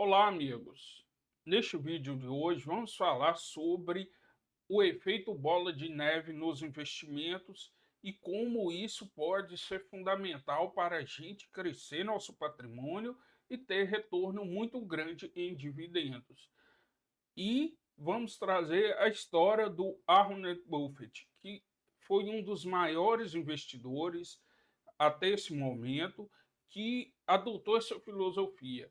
Olá, amigos! Neste vídeo de hoje vamos falar sobre o efeito bola de neve nos investimentos e como isso pode ser fundamental para a gente crescer nosso patrimônio e ter retorno muito grande em dividendos. E vamos trazer a história do Warren Buffett, que foi um dos maiores investidores até esse momento que adotou essa filosofia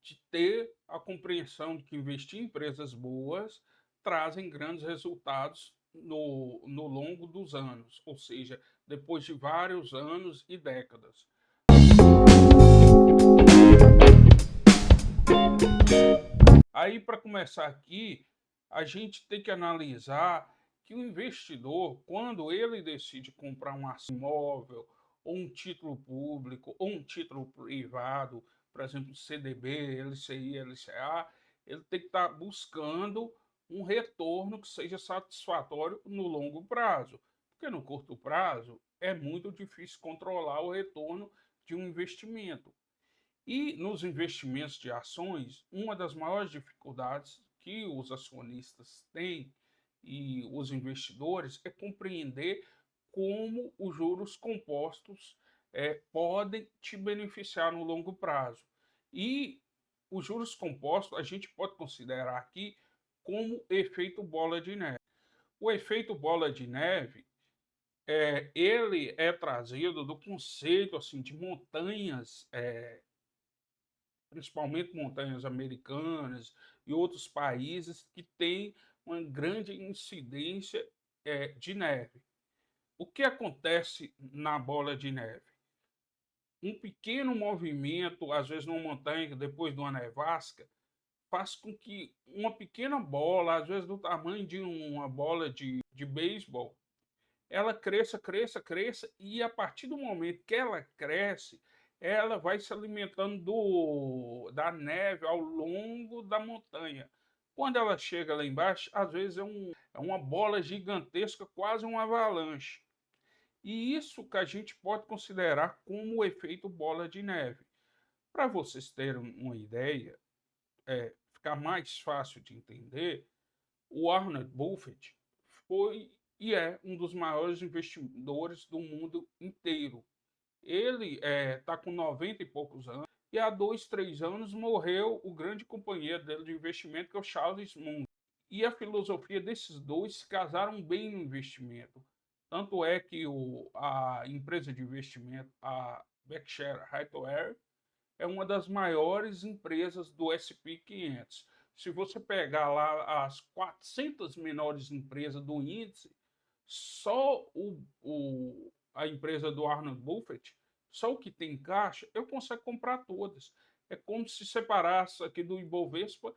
de ter a compreensão de que investir em empresas boas trazem grandes resultados no longo dos anos, ou seja, depois de vários anos e décadas. Aí, para começar aqui, a gente tem que analisar que o investidor, quando ele decide comprar um ação imóvel, ou um título público, ou um título privado, por exemplo, CDB, LCI, LCA, ele tem que estar buscando um retorno que seja satisfatório no longo prazo, porque no curto prazo é muito difícil controlar o retorno de um investimento. E nos investimentos de ações, uma das maiores dificuldades que os acionistas têm e os investidores é compreender como os juros compostos podem te beneficiar no longo prazo. E os juros compostos a gente pode considerar aqui como efeito bola de neve. O efeito bola de neve ele é trazido do conceito assim de montanhas, principalmente montanhas americanas e outros países que têm uma grande incidência de neve. O que acontece na bola de neve? Um pequeno movimento, às vezes numa montanha, depois de uma nevasca, faz com que uma pequena bola, às vezes do tamanho de uma bola de beisebol, ela cresça, cresça, cresça, e a partir do momento que ela cresce, ela vai se alimentando da neve ao longo da montanha. Quando ela chega lá embaixo, às vezes é uma bola gigantesca, quase uma avalanche. E isso que a gente pode considerar como o efeito bola de neve. Para vocês terem uma ideia, ficar mais fácil de entender, o Warren Buffett foi e é um dos maiores investidores do mundo inteiro. Ele está com 90 e poucos anos e há 2, 3 anos morreu o grande companheiro dele de investimento, que é o Charles Munger. E a filosofia desses dois se casaram bem no investimento. Tanto é que a empresa de investimento, a Berkshire Hathaway, é uma das maiores empresas do S&P 500. Se você pegar lá as 400 menores empresas do índice, só a empresa do Warren Buffett, só o que tem caixa, eu consigo comprar todas. É como se separasse aqui do Ibovespa,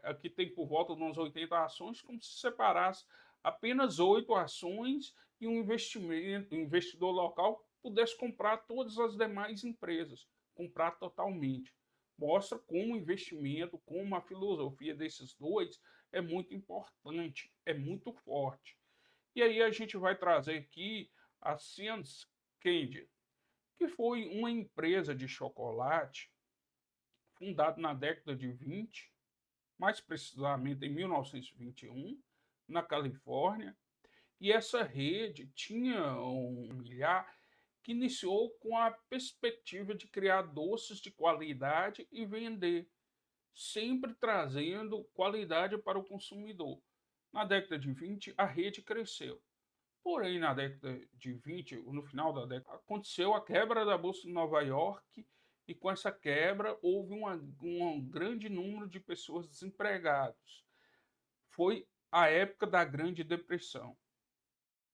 aqui tem por volta de umas 80 ações, como se separasse apenas 8 ações e um investidor local pudesse comprar todas as demais empresas, comprar totalmente. Mostra como o investimento, como a filosofia desses dois é muito importante, é muito forte. E aí a gente vai trazer aqui a Sears Candy, que foi uma empresa de chocolate fundada na década de 20, mais precisamente em 1921, na Califórnia. E essa rede tinha um familiar que iniciou com a perspectiva de criar doces de qualidade e vender, sempre trazendo qualidade para o consumidor. Na década de 20, a rede cresceu. Porém, na década de 20, no final da década, aconteceu a quebra da Bolsa de Nova York e com essa quebra houve um grande número de pessoas desempregadas. Foi a época da Grande Depressão.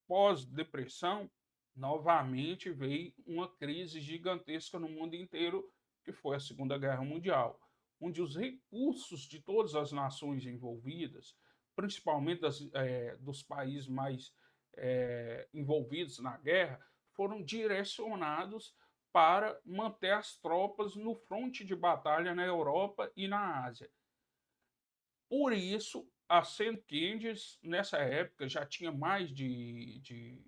Pós-depressão, novamente veio uma crise gigantesca no mundo inteiro, que foi a Segunda Guerra Mundial, onde os recursos de todas as nações envolvidas, principalmente dos países mais envolvidos na guerra, foram direcionados para manter as tropas no fronte de batalha na Europa e na Ásia. Por isso, a St. Candies, nessa época, já tinha mais de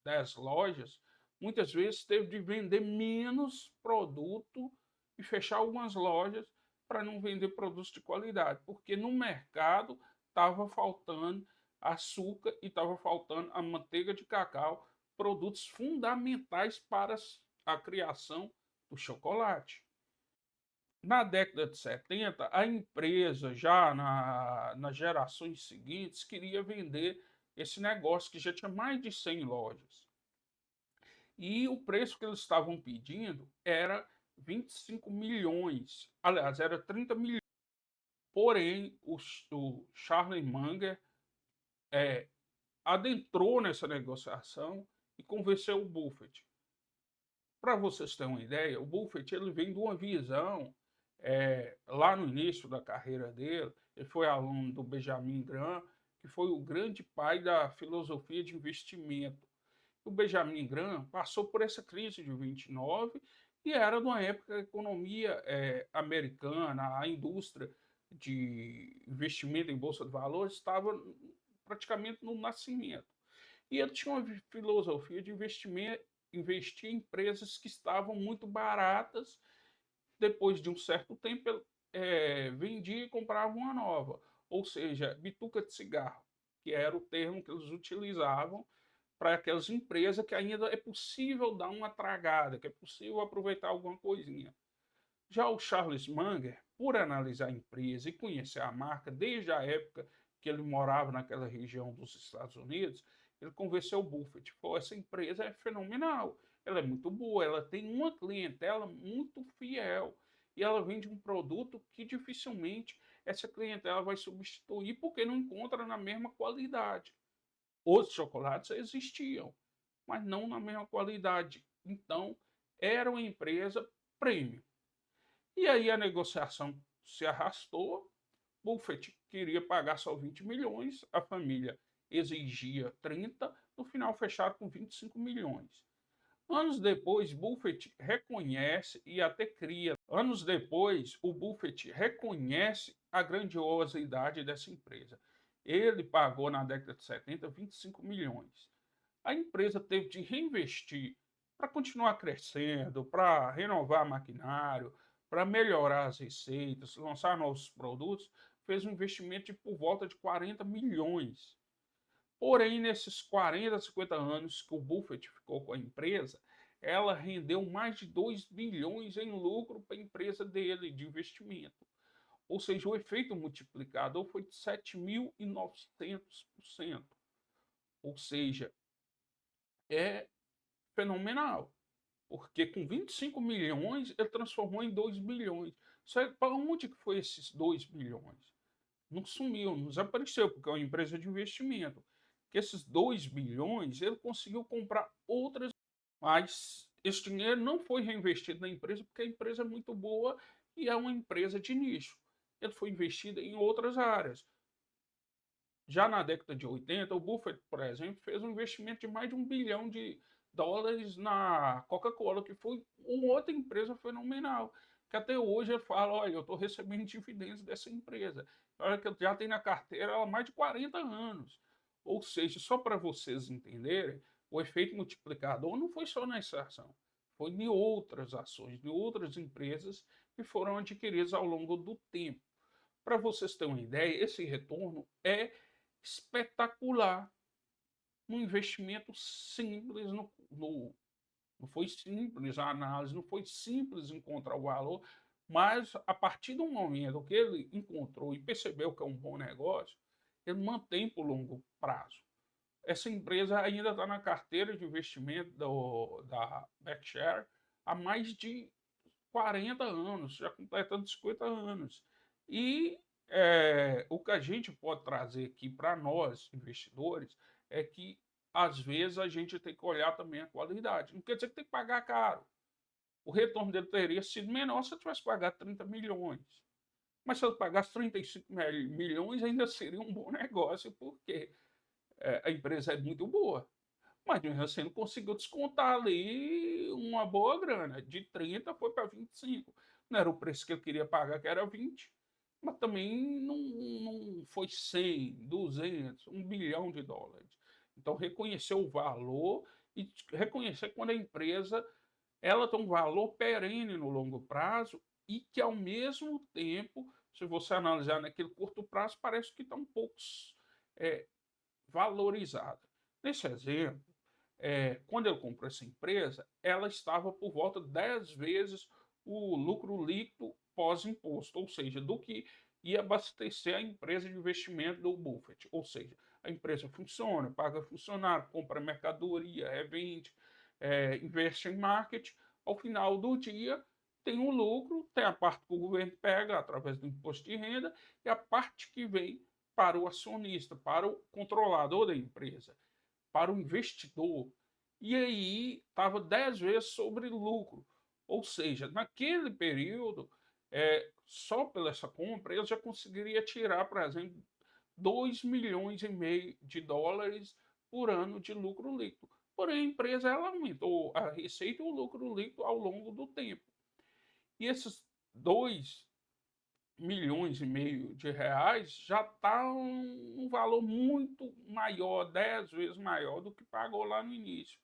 10 lojas, muitas vezes teve de vender menos produto e fechar algumas lojas para não vender produtos de qualidade, porque no mercado estava faltando açúcar e estava faltando a manteiga de cacau, produtos fundamentais para a criação do chocolate. Na década de 70, a empresa, já nas gerações seguintes, queria vender esse negócio que já tinha mais de 100 lojas. E o preço que eles estavam pedindo era 25 milhões, aliás, era 30 milhões. Porém, o Charlie Munger adentrou nessa negociação e convenceu o Buffett. Para vocês terem uma ideia, o Buffett ele vem de uma visão, lá no início da carreira dele, ele foi aluno do Benjamin Graham, que foi o grande pai da filosofia de investimento. O Benjamin Graham passou por essa crise de 29 e era de uma época que a economia americana, a indústria de investimento em bolsa de valores estava praticamente no nascimento. E ele tinha uma filosofia de investir em empresas que estavam muito baratas. Depois de um certo tempo, ele vendia e comprava uma nova. Ou seja, bituca de cigarro, que era o termo que eles utilizavam para aquelas empresas que ainda é possível dar uma tragada, que é possível aproveitar alguma coisinha. Já o Charles Munger, por analisar a empresa e conhecer a marca desde a época que ele morava naquela região dos Estados Unidos, ele convenceu o Buffett. Falou, essa empresa é fenomenal, ela é muito boa, ela tem uma clientela muito fiel e ela vende um produto que dificilmente essa clientela vai substituir porque não encontra na mesma qualidade. Os chocolates existiam, mas não na mesma qualidade. Então, era uma empresa premium. E aí a negociação se arrastou, Buffett queria pagar só 20 milhões, a família exigia 30, no final fecharam com 25 milhões. Anos depois, Buffett reconhece e até cria. Anos depois, o Buffett reconhece a grandiosidade dessa empresa. Ele pagou na década de 70 25 milhões. A empresa teve de reinvestir para continuar crescendo, para renovar maquinário, para melhorar as receitas, lançar novos produtos, fez um investimento de por volta de 40 milhões. Porém, nesses 40, 50 anos que o Buffett ficou com a empresa, ela rendeu mais de 2 bilhões em lucro para a empresa dele de investimento. Ou seja, o efeito multiplicador foi de 7.900%. Ou seja, é fenomenal, porque com 25 milhões ele transformou em 2 bilhões. Para onde que foi esses 2 bilhões? Não sumiu, não desapareceu, porque é uma empresa de investimento. Que esses 2 bilhões ele conseguiu comprar outras, mas esse dinheiro não foi reinvestido na empresa, porque a empresa é muito boa e é uma empresa de nicho. Ele foi investido em outras áreas. Já na década de 80, o Buffett, por exemplo, fez um investimento de mais de US$ 1 bilhão na Coca-Cola, que foi uma outra empresa fenomenal, que até hoje ele fala, olha, eu estou recebendo dividendos dessa empresa. Olha que já tem na carteira há mais de 40 anos. Ou seja, só para vocês entenderem, o efeito multiplicador não foi só nessa ação, foi em outras ações, de outras empresas que foram adquiridas ao longo do tempo. Para vocês terem uma ideia, esse retorno é espetacular. Um investimento simples, não foi simples a análise, não foi simples encontrar o valor, mas a partir do momento que ele encontrou e percebeu que é um bom negócio, ele mantém por longo prazo. Essa empresa ainda está na carteira de investimento da Berkshire há mais de 40 anos, já completando 50 anos. E o que a gente pode trazer aqui para nós, investidores, é que às vezes a gente tem que olhar também a qualidade. Não quer dizer que tem que pagar caro. O retorno dele teria sido menor se eu tivesse pagado 30 milhões. Mas se eu pagasse 35 milhões, ainda seria um bom negócio, porque a empresa é muito boa. Mas mesmo assim não conseguiu descontar ali uma boa grana. De 30 foi para 25. Não era o preço que ele queria pagar, que era 20. Mas também não foi 100, 200, US$ 1 bilhão. Então reconhecer o valor e reconhecer quando a empresa ela tem um valor perene no longo prazo e que, ao mesmo tempo, se você analisar naquele curto prazo, parece que está um pouco eh, valorizada. Nesse exemplo, quando eu comprei essa empresa, ela estava por volta de 10 vezes o lucro líquido pós-imposto, ou seja, do que ia abastecer a empresa de investimento do Buffett. Ou seja, a empresa funciona, paga funcionário, compra mercadoria, revende, investe em marketing. Ao final do dia, tem um lucro, tem a parte que o governo pega através do imposto de renda e a parte que vem para o acionista, para o controlador da empresa, para o investidor. E aí estava 10 vezes sobre lucro. Ou seja, naquele período, só pela essa compra, eu já conseguiria tirar, por exemplo, 2,5 milhões de dólares por ano de lucro líquido. Porém, a empresa ela aumentou a receita e o lucro líquido ao longo do tempo. E esses 2,5 milhões de reais já está um valor muito maior, 10 vezes maior do que pagou lá no início.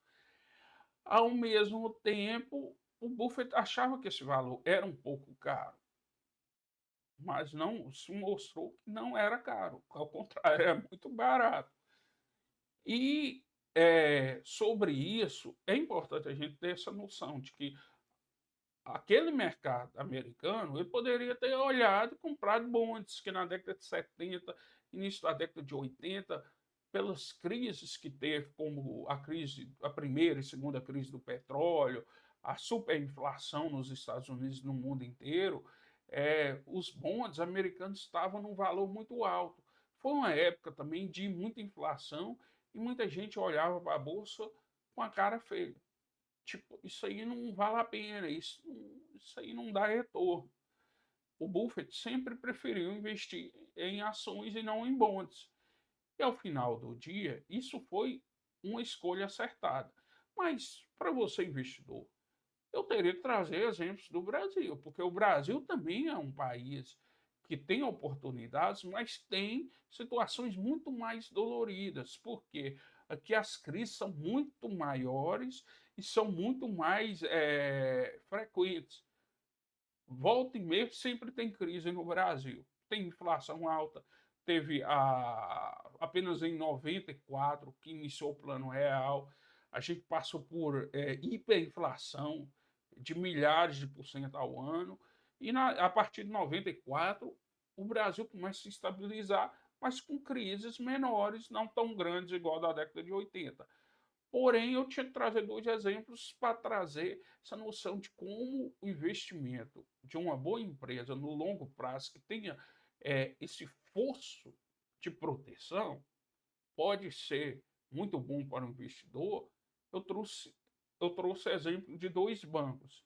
Ao mesmo tempo, o Buffett achava que esse valor era um pouco caro, mas não se mostrou que não era caro, ao contrário, é muito barato. E sobre isso, é importante a gente ter essa noção de que aquele mercado americano, ele poderia ter olhado e comprado bonds que na década de 70, início da década de 80, pelas crises que teve, como a primeira e segunda crise do petróleo, a superinflação nos Estados Unidos e no mundo inteiro, os bonds americanos estavam num valor muito alto. Foi uma época também de muita inflação e muita gente olhava para a bolsa com a cara feia. Tipo, isso aí não vale a pena, isso aí não dá retorno. O Buffett sempre preferiu investir em ações e não em bonds. E ao final do dia, isso foi uma escolha acertada. Mas, para você, investidor, eu teria que trazer exemplos do Brasil, porque o Brasil também é um país que tem oportunidades, mas tem situações muito mais doloridas, porque aqui as crises são muito maiores e são muito mais frequentes. Volta e meia sempre tem crise no Brasil. Tem inflação alta. Teve apenas em 94 que iniciou o Plano Real. A gente passou por hiperinflação de milhares de por cento ao ano. E a partir de 94, o Brasil começa a se estabilizar, mas com crises menores, não tão grandes igual da década de 80. Porém, eu tinha que trazer dois exemplos para trazer essa noção de como o investimento de uma boa empresa no longo prazo, que tenha esse fosso de proteção, pode ser muito bom para o investidor. Eu trouxe, eu trouxe exemplo de dois bancos.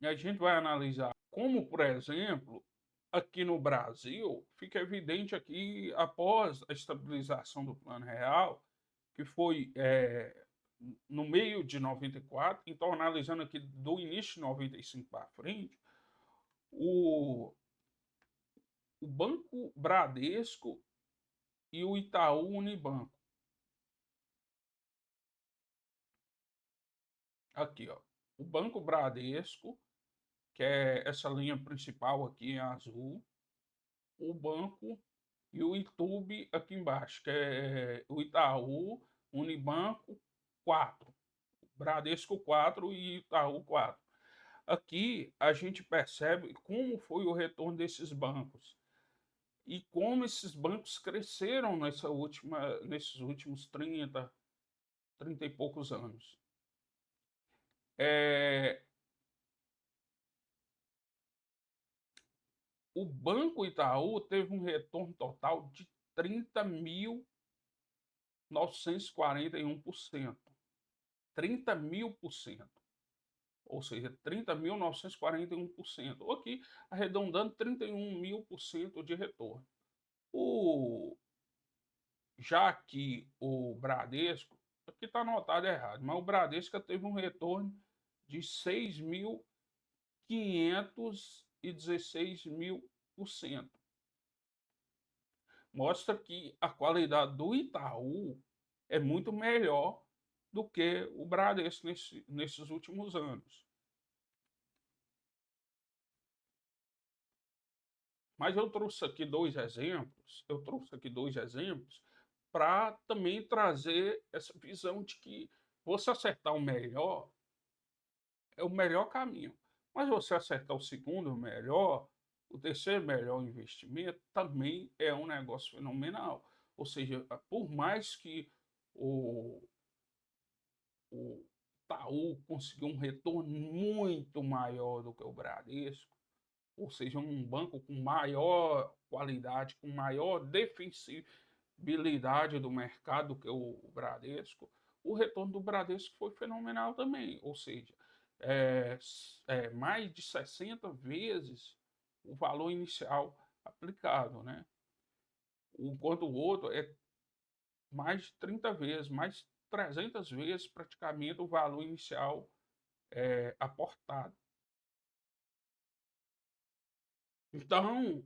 E a gente vai analisar como, por exemplo, aqui no Brasil, fica evidente aqui, após a estabilização do Plano Real, que foi no meio de 94, então analisando aqui do início de 95 para frente, o, o Banco Bradesco e o Itaú Unibanco. Aqui, ó. O Banco Bradesco, que é essa linha principal aqui em azul, o banco e o YouTube aqui embaixo, que é o Itaú Unibanco 4, Bradesco 4 e Itaú 4. Aqui a gente percebe como foi o retorno desses bancos e como esses bancos cresceram nesses últimos 30 e poucos anos. É, o Banco Itaú teve um retorno total de 30.941%. 30.000%. Ou seja, 30.941%. Aqui, arredondando, 31.000% de retorno. Já que o Bradesco, aqui está anotado errado, mas o Bradesco teve um retorno de 6.516.000%. Mostra que a qualidade do Itaú é muito melhor do que o Bradesco nesses últimos anos. Mas eu trouxe aqui dois exemplos para também trazer essa visão de que você acertar o melhor é o melhor caminho. Mas você acertar o segundo melhor, o terceiro melhor investimento, também é um negócio fenomenal. Ou seja, por mais que o, o Itaú conseguiu um retorno muito maior do que o Bradesco, ou seja, um banco com maior qualidade, com maior defensibilidade do mercado que o Bradesco, o retorno do Bradesco foi fenomenal também, ou seja, mais de 60 vezes o valor inicial aplicado, né? Enquanto o outro é mais de 30 vezes, mais 300 vezes praticamente o valor inicial aportado. Então,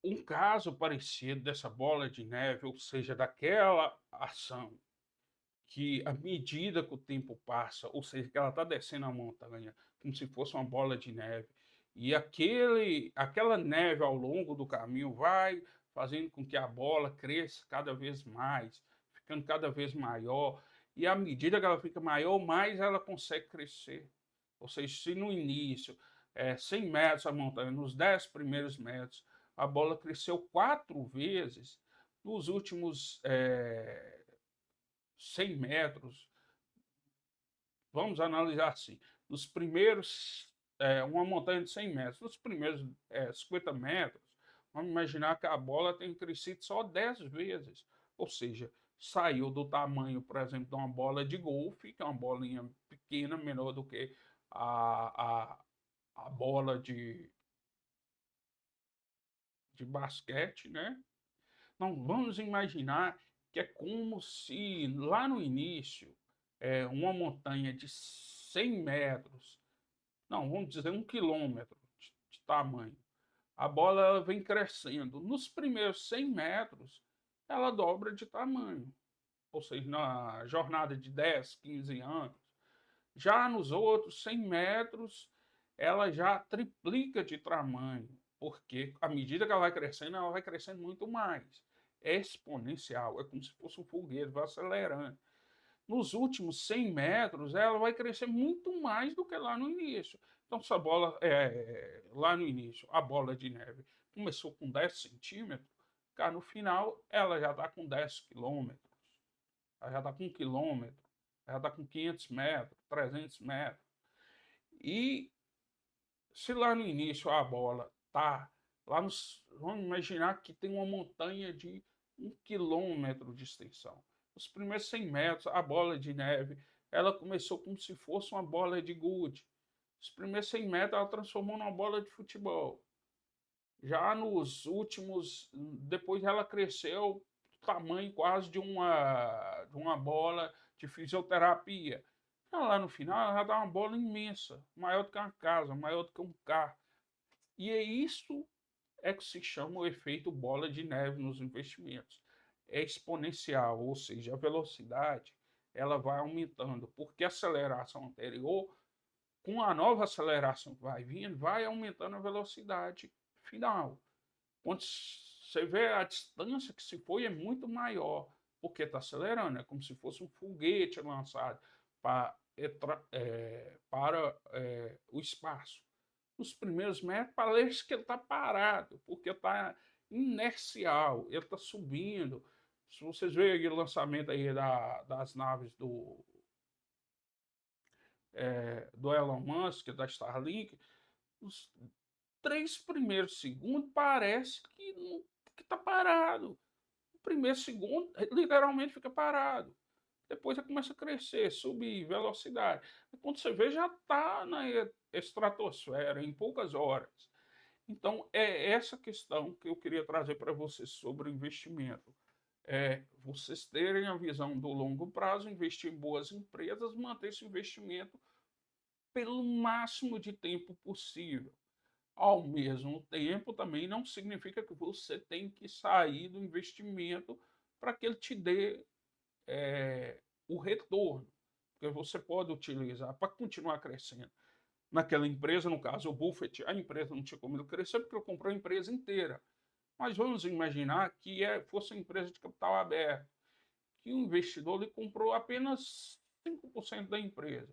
um caso parecido dessa bola de neve, ou seja, daquela ação que, à medida que o tempo passa, ou seja, que ela está descendo a montanha como se fosse uma bola de neve, e aquela neve ao longo do caminho vai fazendo com que a bola cresça cada vez mais, ficando cada vez maior, e à medida que ela fica maior, mais ela consegue crescer. Ou seja, se no início, 100 metros a montanha, nos 10 primeiros metros, a bola cresceu 4 vezes, nos últimos 100 metros, vamos analisar assim, nos primeiros, uma montanha de 100 metros, nos primeiros 50 metros, vamos imaginar que a bola tem crescido só 10 vezes, ou seja, saiu do tamanho, por exemplo, de uma bola de golfe, que é uma bolinha pequena, menor do que a, a bola de basquete, né? Então, vamos imaginar que é como se lá no início, uma montanha de 100 metros, não, vamos dizer 1 quilômetro de tamanho, a bola ela vem crescendo. Nos primeiros 100 metros, ela dobra de tamanho, ou seja, na jornada de 10, 15 anos. Já nos outros 100 metros, ela já triplica de tamanho, porque à medida que ela vai crescendo muito mais. É exponencial, é como se fosse um foguete, vai acelerando. Nos últimos 100 metros, ela vai crescer muito mais do que lá no início. Então, se a bola, lá no início, a bola de neve começou com 10 centímetros, cara, no final, ela já está com 10 quilômetros, ela já está com 1 quilômetro, ela está com 500 metros, 300 metros. E se lá no início a bola tá lá nos, vamos imaginar que tem uma montanha de 1 quilômetro de extensão. Os primeiros 100 metros, a bola de neve, ela começou como se fosse uma bola de gude. Os primeiros 100 metros ela transformou numa bola de futebol. Já nos últimos, depois ela cresceu do tamanho quase de uma bola de fisioterapia. Então, lá no final, ela dá uma bola imensa, maior do que uma casa, maior do que um carro. E é isso que se chama o efeito bola de neve nos investimentos. É exponencial, ou seja, a velocidade ela vai aumentando, porque a aceleração anterior, com a nova aceleração que vai vindo, vai aumentando a velocidade final. Quando você vê a distância que se foi é muito maior, porque está acelerando, é como se fosse um foguete lançado para o espaço. Nos primeiros metros parece que ele está parado, porque está inercial, ele está subindo. Se vocês verem o lançamento aí das naves do Elon Musk, da Starlink, os 3 primeiros segundos parece que está parado. O primeiro segundo literalmente fica parado. Depois ele começa a crescer, subir velocidade. E quando você vê, já está na estratosfera em poucas horas. Então, é essa questão que eu queria trazer para vocês sobre o investimento. Vocês terem a visão do longo prazo, investir em boas empresas, manter esse investimento pelo máximo de tempo possível. Ao mesmo tempo, também não significa que você tem que sair do investimento para que ele te dê o retorno, porque você pode utilizar para continuar crescendo. naquela empresa, no caso o Buffett, a empresa não tinha como ele crescer porque ele comprou a empresa inteira. Mas vamos imaginar que fosse uma empresa de capital aberto, que o investidor ele comprou apenas 5% da empresa.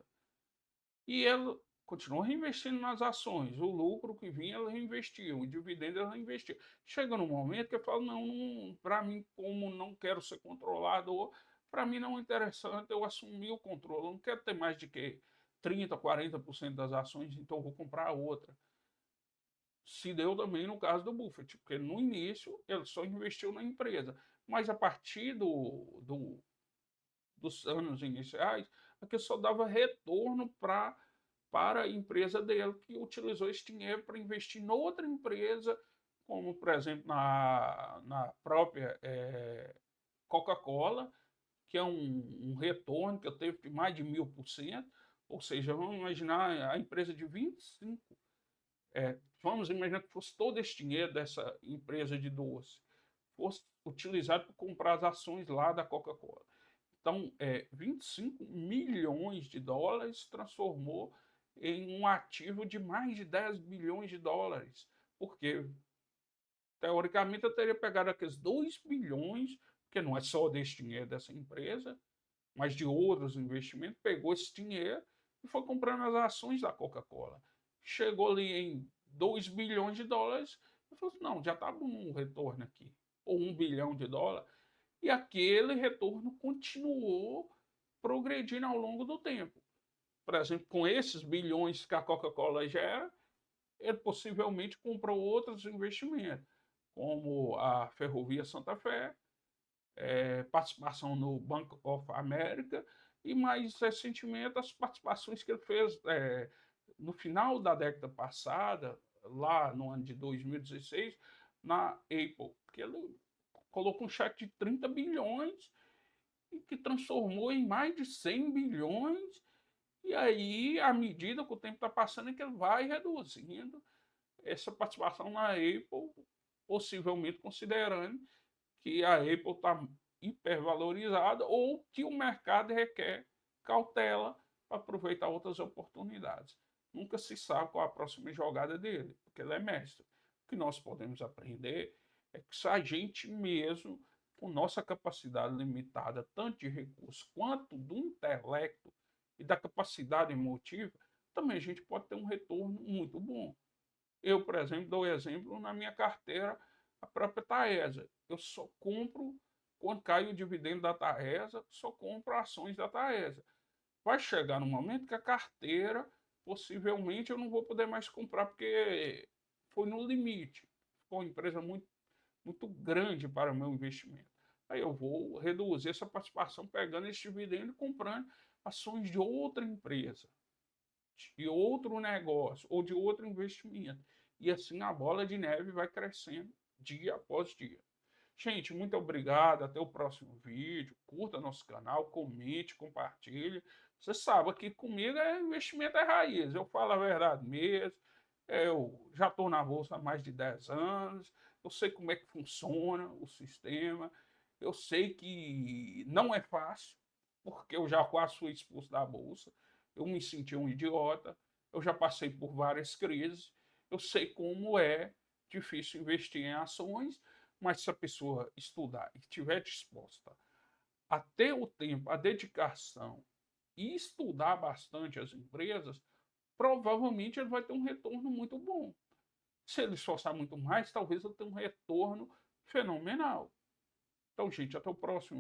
E ele continuou reinvestindo nas ações. O lucro que vinha, ele reinvestia. O dividendo, ele reinvestia. Chega num momento que eu falo, não, para mim, como não quero ser controlador, para mim não é interessante eu assumir o controle. Eu não quero ter mais de que 30%, 40% das ações, então eu vou comprar outra. Se deu também no caso do Buffett, porque no início ele só investiu na empresa. Mas a partir dos anos iniciais, a que só dava retorno para a empresa dele, que utilizou esse dinheiro para investir em outra empresa, como, por exemplo, na própria Coca-Cola, que é um retorno que teve de mais de 1000%, ou seja, vamos imaginar a empresa de 25, vamos imaginar que fosse todo esse dinheiro dessa empresa de doce, fosse utilizado para comprar as ações lá da Coca-Cola. Então, 25 milhões de dólares transformou em um ativo de mais de 10 bilhões de dólares. Porque, teoricamente, eu teria pegado aqueles 2 bilhões, que não é só desse dinheiro dessa empresa, mas de outros investimentos, pegou esse dinheiro e foi comprando as ações da Coca-Cola. Chegou ali em 2 bilhões de dólares e falou assim, não, já está bom o retorno aqui. Ou 1 bilhão de dólares. E aquele retorno continuou progredindo ao longo do tempo. Por exemplo, com esses bilhões que a Coca-Cola gera, ele possivelmente comprou outros investimentos, como a Ferrovia Santa Fé, participação no Bank of America e, mais recentemente, as participações que ele fez no final da década passada, lá no ano de 2016, na Apple, que ele colocou um cheque de 30 bilhões e que transformou em mais de 100 bilhões. E aí, à medida que o tempo está passando, é que ele vai reduzindo essa participação na Apple, possivelmente considerando que a Apple está hipervalorizada ou que o mercado requer cautela para aproveitar outras oportunidades. Nunca se sabe qual a próxima jogada dele, porque ele é mestre. O que nós podemos aprender é que se a gente mesmo, com nossa capacidade limitada, tanto de recursos quanto do intelecto e da capacidade emotiva, também a gente pode ter um retorno muito bom. Eu, por exemplo, dou exemplo na minha carteira, a própria Taesa. Eu só compro, quando cai o dividendo da Taesa, só compro ações da Taesa. Vai chegar no momento que a carteira, possivelmente, eu não vou poder mais comprar, porque foi no limite. Foi uma empresa muito grande para o meu investimento. Aí eu vou reduzir essa participação pegando esse dividendo e comprando ações de outra empresa, de outro negócio ou de outro investimento. E assim a bola de neve vai crescendo dia após dia. Gente, muito obrigado. Até o próximo vídeo. Curta nosso canal, comente, compartilhe. Você sabe que comigo investimento é raiz. Eu falo a verdade mesmo. Eu já estou na bolsa há mais de 10 anos. Eu sei como é que funciona o sistema. Eu sei que não é fácil, porque eu já quase fui expulso da bolsa. Eu me senti um idiota. Eu já passei por várias crises. Eu sei como é difícil investir em ações, mas se a pessoa estudar e estiver disposta a ter o tempo, a dedicação e estudar bastante as empresas, provavelmente ele vai ter um retorno muito bom. Se ele esforçar muito mais, talvez ele tenha um retorno fenomenal. Então, gente, até o próximo